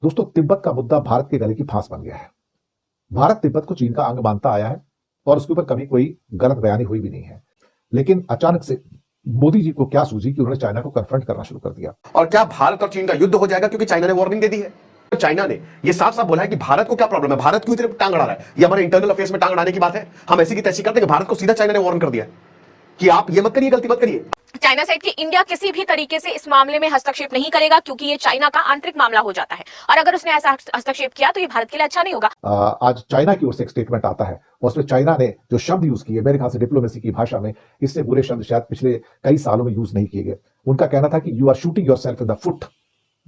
दोस्तों, तिब्बत का मुद्दा भारत के गले की फांस बन गया है। भारत तिब्बत को चीन का अंग मानता आया है और उसके ऊपर कभी कोई गलत बयानी हुई भी नहीं है। लेकिन अचानक से मोदी जी को क्या सूझी कि उन्होंने चाइना को कन्फ्रंट करना शुरू कर दिया। और क्या भारत और चीन का युद्ध हो जाएगा क्योंकि चाइना ने वार्निंग दे दी है। चाइना ने ये साफ साफ बोला है कि भारत को क्या प्रॉब्लम है, भारत क्यों इतने टांग अड़ा रहा है। ये हमारे इंटरनल अफेयर्स में टांग अड़ाने की बात है। हम ऐसी की तैसी करते हैं कि भारत को सीधा चाइना ने वार्न कर दिया कि आप ये मत करिए, गलती मत करिए। चाइना सेड कि इंडिया किसी भी तरीके से इस मामले में हस्तक्षेप नहीं करेगा क्योंकि ये चाइना का आंतरिक मामला हो जाता है और अगर उसने ऐसा हस्तक्षेप किया तो ये भारत के लिए अच्छा नहीं होगा। आज चाइना की ओर से एक स्टेटमेंट आता है और उसमें चाइना ने जो शब्द यूज किए, मेरे ख्याल से डिप्लोमेसी की भाषा में इससे बुरे शब्द शायद पिछले कई सालों में यूज नहीं किए गए। उनका कहना था कि you are shooting yourself in the foot.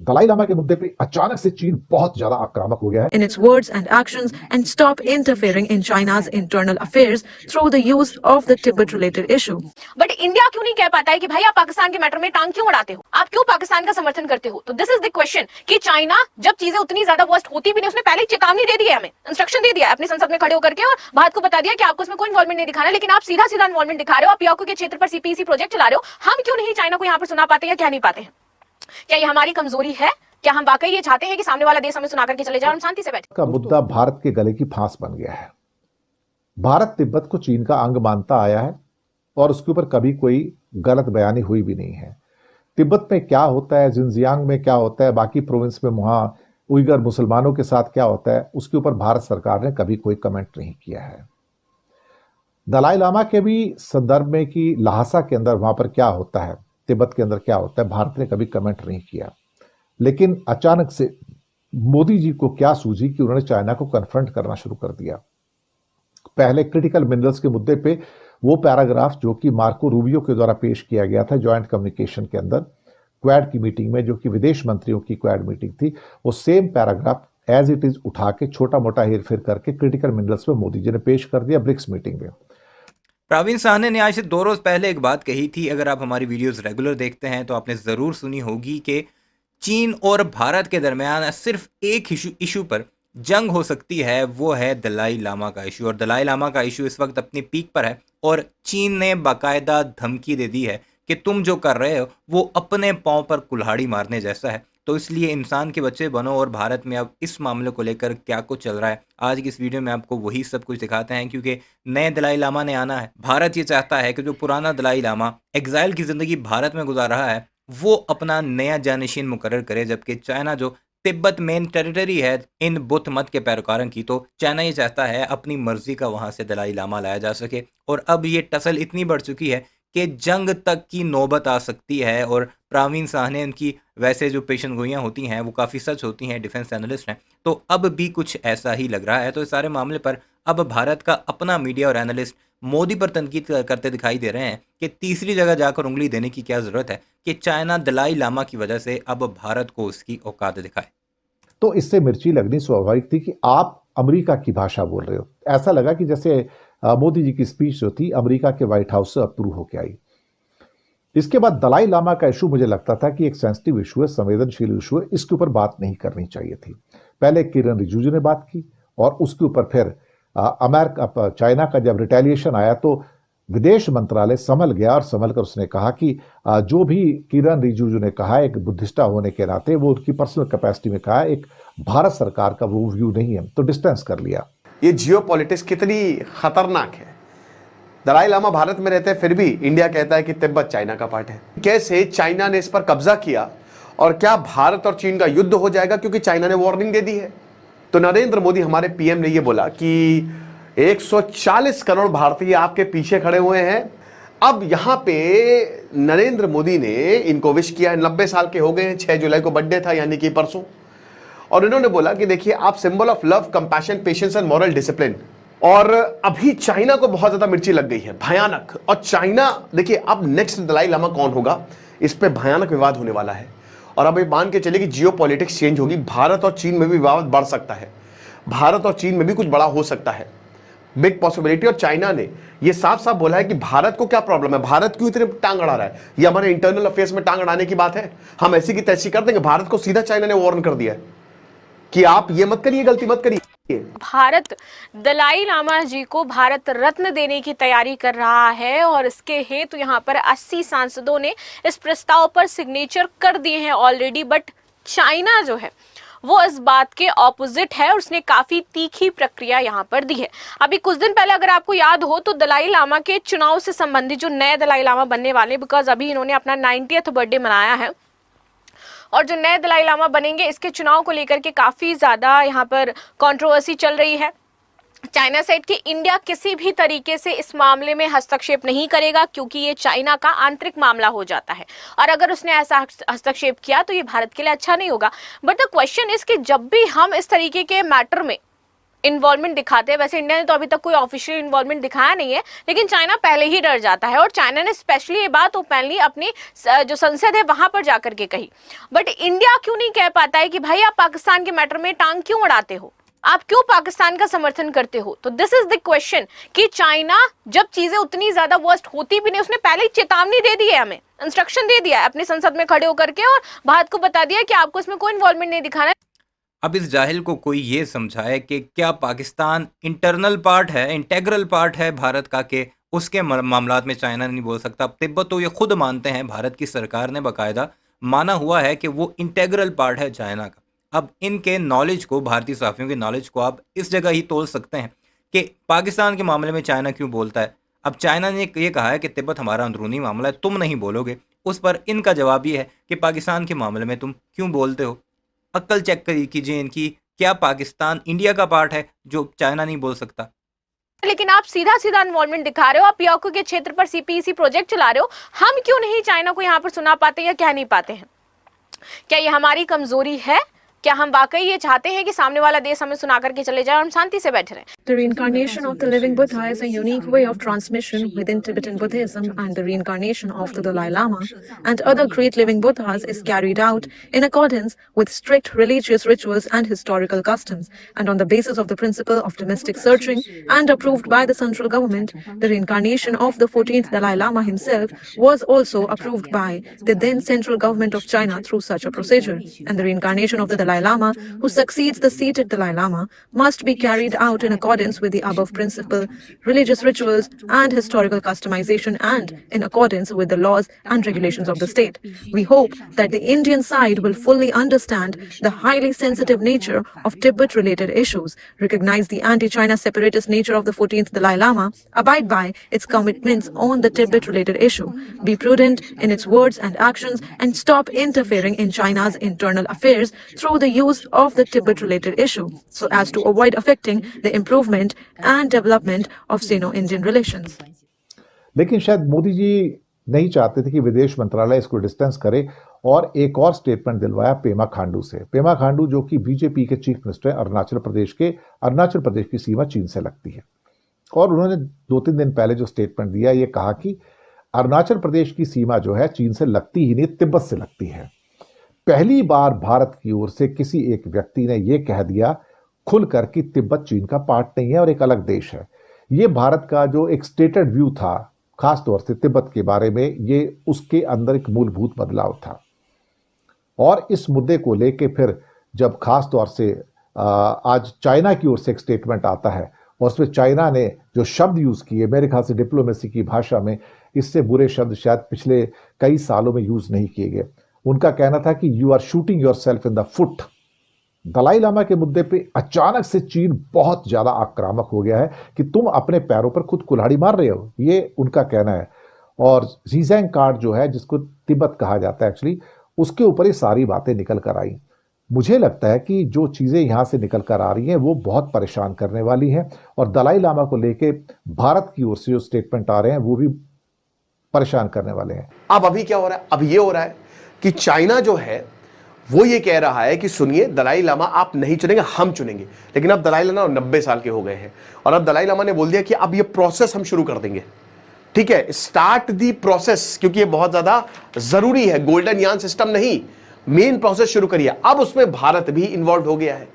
Dalai Lama के मुद्दे पे अचानक से चीन बहुत ज्यादा आक्रामक हो गया है in its words and actions and stop interfering in China's internal affairs through the use of the Tibet-related issue. But India क्यों नहीं कह पाता है कि भाई आप पाकिस्तान के मैटर में टांग क्यों अड़ाते हो, आप क्यों पाकिस्तान का समर्थन करते हो। तो दिस इज द क्वेश्चन कि चाइना जब चीजें उतनी ज्यादा वर्स्ट होती भी नहीं, उसने पहले चेतावनी दे दी है, हमें इंस्ट्रक्शन दे दिया है अपनी संसद में खड़े होकर के और भारत को बता दिया कि आपको इसमें कोई इन्वॉल्वमेंट नहीं दिखाना, लेकिन आप सीधा सीधा इन्वॉल्वमेंट दिखा रहे हो, आप पियाको के क्षेत्र पर सीपीसी प्रोजेक्ट चला रहे हो। हम क्यों नहीं चाइना को यहाँ पर सुना पाते या कह नहीं पाते हैं? क्या ये हमारी कमजोरी है? क्या हम वाकई ये चाहते हैं कि सामने वाला देश हमें सुना करके चले जाए और हम शांति से बैठे? का मुद्दा भारत के गले की फांस बन गया है। भारत तिब्बत को चीन का अंग मानता आया है और उसके ऊपर कभी कोई गलत बयानी हुई भी नहीं है। तिब्बत में क्या होता है, जिनजियांग में क्या होता है, बाकी प्रोविंस में वहां उइगर मुसलमानों के साथ क्या होता है, उसके ऊपर भारत सरकार ने कभी कोई कमेंट नहीं किया है। दलाई लामा के भी संदर्भ में कि लहासा के अंदर वहां पर क्या होता है, तिब्बत के अंदर क्या होता है, भारत ने कभी कमेंट नहीं किया। लेकिन अचानक से मोदी जी को क्या सूझी कि उन्होंने चाइना को कन्फ्रंट करना शुरू कर दिया। पहले क्रिटिकल मिनरल्स के मुद्दे पे वो पैराग्राफ जो कि मार्को रूबियो के द्वारा पेश किया गया था जॉइंट कम्युनिकेशन के अंदर क्वाड की मीटिंग में, जो कि विदेश मंत्रियों की क्वाड मीटिंग थी, वो same paragraph as it is उठा के छोटा मोटा हेरफेर करके क्रिटिकल मिनरल्स में मोदी जी ने पेश कर दिया ब्रिक्स मीटिंग में। प्रवीण साहनी ने आज से 2 रोज पहले एक बात कही थी, अगर आप हमारी वीडियोस रेगुलर देखते हैं तो आपने ज़रूर सुनी होगी कि चीन और भारत के दरमियान सिर्फ एक इशू पर जंग हो सकती है, वो है दलाई लामा का इशू। और दलाई लामा का इशू इस वक्त अपनी पीक पर है और चीन ने बाकायदा धमकी दे दी है कि तुम जो कर रहे हो वो अपने पाँव पर कुल्हाड़ी मारने जैसा है, तो इसलिए इंसान के बच्चे बनो। और भारत में अब इस मामले को लेकर क्या कुछ चल रहा है, आज की इस वीडियो में आपको वही सब कुछ दिखाते हैं, क्योंकि नए दलाई लामा ने आना है। भारत ये चाहता है कि जो पुराना दलाई लामा एग्जाइल की ज़िंदगी भारत में गुजार रहा है वो अपना नया जानशीन मुकर्रर करे, जबकि चाइना जो तिब्बत मेन टेरिटरी है इन बुद्ध मत के पैरोकारों की, तो चाइना ये चाहता है अपनी मर्जी का वहाँ से दलाई लामा लाया जा सके। और अब ये टसल इतनी बढ़ चुकी है कि जंग तक की नौबत आ सकती है। और प्रवीण साहनी उनकी वैसे जो पेशन गोइयाँ होती हैं वो काफ़ी सच होती हैं, डिफेंस एनालिस्ट हैं, तो अब भी कुछ ऐसा ही लग रहा है। तो इस सारे मामले पर अब भारत का अपना मीडिया और एनालिस्ट मोदी पर तनकीद करते दिखाई दे रहे हैं कि तीसरी जगह जाकर उंगली देने की क्या ज़रूरत है कि चाइना दलाई लामा की वजह से अब भारत को उसकी औकात दिखाए। तो इससे मिर्ची लगनी स्वाभाविक थी कि आप अमेरिका की भाषा बोल रहे हो। ऐसा लगा कि जैसे मोदी जी की स्पीच जो थी अमेरिका के व्हाइट हाउस से अप्रूव होकर आई। इसके बाद दलाई लामा का इशू मुझे लगता था कि एक सेंसिटिव इशू है, संवेदनशील इशू है, इसके ऊपर बात नहीं करनी चाहिए थी। पहले किरण रिजिजू ने बात की और उसके ऊपर फिर अमेरिका चाइना का जब रिटेलिएशन आया तो विदेश मंत्रालय संभल गया और संभल कर उसने कहा कि जो भी किरण रिजिजू ने कहा एक बुद्धिस्टा होने के नाते वो उनकी पर्सनल कैपेसिटी में कहा, एक भारत सरकार का वो व्यू नहीं है, तो डिस्टेंस कर लिया। ये जियोपॉलिटिक्स कितनी खतरनाक है। दलाई लामा भारत में रहते हैं फिर भी इंडिया कहता है कि तिब्बत चाइना का पार्ट है। कैसे चाइना ने इस पर कब्जा किया और क्या भारत और चीन का युद्ध हो जाएगा क्योंकि चाइना ने वार्निंग दे दी है। तो नरेंद्र मोदी हमारे पीएम ने यह बोला कि 140 करोड़ भारतीय आपके पीछे खड़े हुए हैं। अब यहां पे नरेंद्र मोदी ने इनको विश किया है, 90 साल के हो गए हैं, 6 जुलाई को बर्थडे था यानी कि परसों, और इन्होंने बोला कि देखिए आप symbol of love, compassion, patience and moral discipline. और अभी चाइना को बहुत ज्यादा मिर्ची लग गई है, भयानक। और चाइना देखिए अब नेक्स्ट दलाई लामा कौन होगा, इस पे भयानक विवाद होने वाला है। और अब ये मान के चले कि जियो पॉलिटिक्स चेंज होगी, भारत और चीन में भी विवाद बढ़ सकता है, भारत और चीन में भी कुछ बड़ा हो सकता है, बिग पॉसिबिलिटी। और चाइना ने ये साफ साफ बोला है कि भारत को क्या प्रॉब्लम है, भारत क्यों इतने टांग अड़ा रहा है। ये हमारे इंटरनल अफेयर्स में टांग अड़ाने की बात है। हम ऐसी की तैसी कर देंगे, भारत को सीधा चाइना ने वार्न कर दिया है कि आप ये मत करिए, गलती मत करिए। भारत दलाई लामा जी को भारत रत्न देने की तैयारी कर रहा है और इसके हेतु यहाँ पर 80 सांसदों ने इस प्रस्ताव पर सिग्नेचर कर दिए हैं ऑलरेडी। बट चाइना जो है वो इस बात के ऑपोजिट है और उसने काफी तीखी प्रक्रिया यहाँ पर दी है। अभी कुछ दिन पहले अगर आपको याद हो तो दलाई लामा के चुनाव से संबंधित जो नए दलाई लामा बनने वाले, बिकॉज अभी इन्होंने अपना 90th बर्थडे मनाया है और जो नए दलाई लामा बनेंगे इसके चुनाव को लेकर के काफी ज्यादा यहाँ पर कंट्रोवर्सी चल रही है। चाइना सेड कि इंडिया किसी भी तरीके से इस मामले में हस्तक्षेप नहीं करेगा क्योंकि ये चाइना का आंतरिक मामला हो जाता है और अगर उसने ऐसा हस्तक्षेप किया तो ये भारत के लिए अच्छा नहीं होगा। बट द क्वेश्चन इज कि जब भी हम इस तरीके के मैटर में इन्वॉल्वमेंट दिखाते हैं, वैसे इंडिया ने तो अभी तक कोई ऑफिशियल इन्वॉल्वमेंट दिखाया नहीं है, लेकिन चाइना पहले ही डर जाता है और चाइना ने स्पेशली ये बात ओपनली अपनी जो संसद है वहां पर जाकर के कही। बट इंडिया क्यों नहीं कह पाता है कि भाई आप पाकिस्तान के मैटर में टांग क्यों अड़ाते हो, आप क्यों पाकिस्तान का समर्थन करते हो? तो दिस इज द क्वेश्चन कि चाइना जब चीजें उतनी ज्यादा वर्स्ट होती भी नहीं, उसने पहले ही चेतावनी दे दी है, हमें इंस्ट्रक्शन दे दिया है अपनी संसद में खड़े होकर के और भारत को बता दिया कि आपको इसमें कोई इन्वॉल्वमेंट नहीं दिखाना है। अब इस जाहिल को कोई ये समझाए कि क्या पाकिस्तान इंटरनल पार्ट है, इंटेग्रल पार्ट है भारत का, कि उसके मामलात में चाइना नहीं बोल सकता। तिब्बत तो ये खुद मानते हैं, भारत की सरकार ने बाकायदा माना हुआ है कि वो इंटेग्रल पार्ट है चाइना का। अब इनके नॉलेज को, भारतीय सहाफ़ियों की नॉलेज को आप इस जगह ही तोल सकते हैं कि पाकिस्तान के मामले में चाइना क्यों बोलता है। अब चाइना ने ये कहा है कि तिब्बत हमारा अंदरूनी मामला है, तुम नहीं बोलोगे। उस पर इनका जवाब ये है कि पाकिस्तान के मामले में तुम क्यों बोलते हो। अक्ल चेक कीजिए इनकी, क्या पाकिस्तान इंडिया का पार्ट है जो चाइना नहीं बोल सकता? लेकिन आप सीधा सीधा इन्वॉल्वमेंट दिखा रहे हो, आप पियोको के क्षेत्र पर सीपीईसी प्रोजेक्ट चला रहे हो। हम क्यों नहीं चाइना को यहाँ पर सुना पाते या कह नहीं पाते हैं? क्या ये हमारी कमजोरी है? क्या हम वाकई ये चाहते हैं कि सामने वाला देश हमें सुना करके चले जाए और हम शांति से बैठे रहें? The reincarnation of the living Buddha is a unique way of transmission within Tibetan Buddhism, and the reincarnation of the Dalai Lama and other great living Buddhas is carried out in accordance with strict religious rituals and historical customs, and on the basis of the principle of domestic searching and approved by the central government. The reincarnation of the 14th Dalai Lama himself was also approved by the then central government of China through such a procedure, and the reincarnation of the Dalai Lama, who succeeds the seated Dalai Lama, must be carried out in accordance with the above principle, religious rituals and historical customization, and in accordance with the laws and regulations of the state. We hope that the Indian side will fully understand the highly sensitive nature of Tibet-related issues, recognize the anti-China separatist nature of the 14th Dalai Lama, abide by its commitments on the Tibet-related issue, be prudent in its words and actions, and stop interfering in China's internal affairs through the use of the Tibet-related issue, so as to avoid affecting the improvement and development of Sino-Indian relations. लेकिन शायद मोदी जी नहीं चाहते थे कि विदेश मंत्रालय इसको distance करे और एक और स्टेटमेंट दिलवाया पेमा खांडू से। पेमा खांडू जो कि बीजेपी के चीफ मिनिस्टर हैं अरुणाचल प्रदेश की सीमा चीन से लगती है, और उन्होंने 2-3 दिन पहले जो स्टेटमेंट दिया, ये कहा कि अरुणाचल प्रदेश की सीमा जो है चीन से लगती ही नहीं, तिब्बत से लगती है। पहली बार भारत की ओर से किसी एक व्यक्ति ने यह कह दिया खुलकर कि तिब्बत चीन का पार्ट नहीं है और एक अलग देश है। ये भारत का जो एक स्टेटेड व्यू था खास तौर से तिब्बत के बारे में, ये उसके अंदर एक मूलभूत बदलाव था। और इस मुद्दे को लेके फिर जब खास तौर से आज चाइना की ओर से एक स्टेटमेंट आता है और उसमें चाइना ने जो शब्द यूज किए, मेरे ख्याल से डिप्लोमेसी की भाषा में इससे बुरे शब्द शायद पिछले कई सालों में यूज नहीं किए गए। उनका कहना था कि you are shooting your self in the foot. Dalai Lama के मुद्दे पे अचानक से चीन बहुत ज्यादा आक्रामक हो गया है कि तुम अपने पैरों पर खुद कुल्हाड़ी मार रहे हो, ये उनका कहना है। और जीजेंग कार्ड जो है, जिसको तिब्बत कहा जाता है एक्चुअली, उसके ऊपर ये सारी बातें निकल कर आई। मुझे लगता है कि जो चीजें यहां से निकल कर आ रही हैं वो बहुत परेशान करने वाली हैं, और दलाई लामा को लेके भारत की ओर से जो स्टेटमेंट आ रहे हैं वो भी परेशान करने वाले हैं। अब अभी क्या हो रहा है? अब ये हो रहा है कि चाइना जो है वो ये कह रहा है कि सुनिए, दलाई लामा आप नहीं चुनेंगे, हम चुनेंगे। लेकिन अब दलाई लामा 90 साल के हो गए हैं और अब दलाई लामा ने बोल दिया कि अब ये प्रोसेस हम शुरू कर देंगे। ठीक है, स्टार्ट दी प्रोसेस, क्योंकि ये बहुत ज्यादा जरूरी है। गोल्डन यान सिस्टम नहीं, मेन प्रोसेस शुरू करिए। अब उसमें भारत भी इन्वॉल्व हो गया है।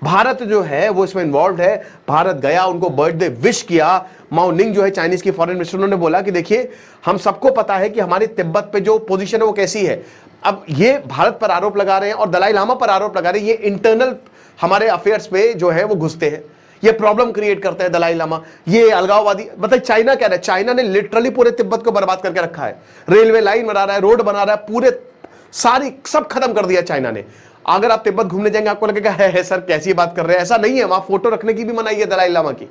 भारत जो है वो इसमें इन्वॉल्व है। भारत गया, उनको बर्थडे विश किया। माओ निंग जो है चाइनीज की फॉरेन मिनिस्टर, उन्होंने बोला कि देखिए, हम सबको पता है कि हमारी तिब्बत पे जो पोजीशन है वो कैसी है। अब ये भारत पर आरोप लगा रहे हैं और दलाई लामा पर आरोप लगा रहे हैं, ये इंटरनल हमारे अफेयर्स पे जो है वो घुसते हैं, ये प्रॉब्लम क्रिएट करते हैं दलाई लामा, ये अलगाववादी। बताइए चाइना क्या है? चाइना ने लिटरली पूरे तिब्बत को बर्बाद करके रखा है। रेलवे लाइन बना रहा है, रोड बना रहा है, पूरे सारी सब खत्म कर दिया चाइना ने। अगर आप तिब्बत घूमने जाएंगे आपको लगेगा है सर कैसी बात कर रहे हैं, ऐसा नहीं है, वहां फोटो रखने की भी मनाही है दलाई लामा की।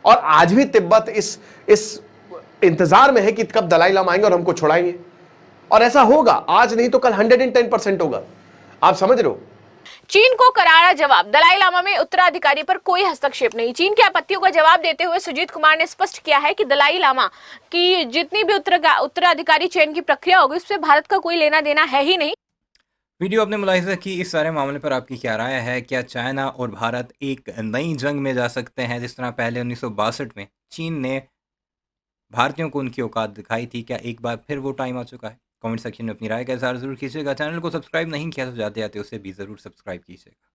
और आज भी तिब्बत इस इंतजार में है कि कब दलाई लामा आएंगे और हमको छुड़ाएंगे, और ऐसा होगा, आज नहीं तो कल 110% होगा। आप समझ रहे हो? चीन को करारा जवाब, दलाई लामा में उत्तराधिकारी पर कोई हस्तक्षेप नहीं। चीन की आपत्तियों का जवाब देते हुए सुजीत कुमार ने स्पष्ट किया है कि दलाई लामा की जितनी भी उत्तराधिकारी चयन की प्रक्रिया होगी उससे भारत का कोई लेना देना है ही नहीं। वीडियो आपने मुलाहिजा की, इस सारे मामले पर आपकी क्या राय है? क्या चाइना और भारत एक नई जंग में जा सकते हैं जिस तरह पहले 1962 में चीन ने भारतीयों को उनकी औकात दिखाई थी? क्या एक बार फिर वो टाइम आ चुका है? कमेंट सेक्शन में अपनी राय का इज़हार ज़रूर कीजिएगा। चैनल को सब्सक्राइब नहीं किया तो जाते जाते उसे भी ज़रूर सब्सक्राइब कीजिएगा।